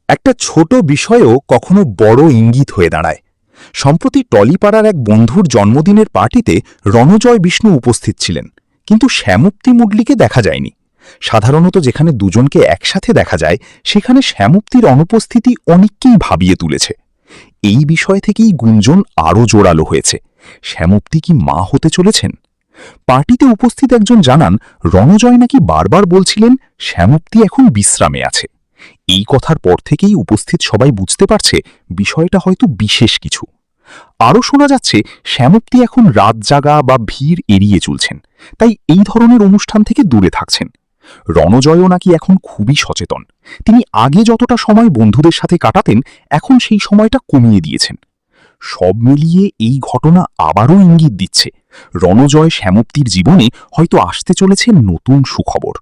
একটা ছোট বিষয়ও কখনো বড় ইঙ্গিত হয়ে দাঁড়ায়। সম্প্রতি টলিপাড়ার এক বন্ধুর জন্মদিনের পার্টিতে রণজয় বিষ্ণু উপস্থিত ছিলেন, কিন্তু শ্যামপ্তি মুডলিকে দেখা যায়নি। সাধারণত যেখানে দুজনকে একসাথে দেখা যায়, সেখানে শ্যামপ্তির অনুপস্থিতি অনেককেই ভাবিয়ে তুলেছে। এই বিষয় থেকেই গুঞ্জন আরও জোরালো হয়েছে। শ্যামপ্তি কি মা হতে চলেছেন? পার্টিতে উপস্থিত একজন জানান, রণজয় নাকি বারবার বলছিলেন শ্যামপ্তি এখন বিশ্রামে আছে। এই কথার পর থেকেই উপস্থিত সবাই বুঝতে পারছে বিষয়টা হয়তো বিশেষ কিছু। আরও শোনা যাচ্ছে শ্যামপ্তি এখন রাত জাগা বা ভিড় এড়িয়ে চলছেন, তাই এই ধরনের অনুষ্ঠান থেকে দূরে থাকছেন। রণজয়ও নাকি এখন খুবই সচেতন। তিনি আগে যতটা সময় বন্ধুদের সাথে কাটাতেন, এখন সেই সময়টা কমিয়ে দিয়েছেন। সব মিলিয়ে এই ঘটনা আবারও ইঙ্গিত দিচ্ছে রণজয় শ্যামপ্তির জীবনে হয়তো আসতে চলেছে নতুন সুখবর।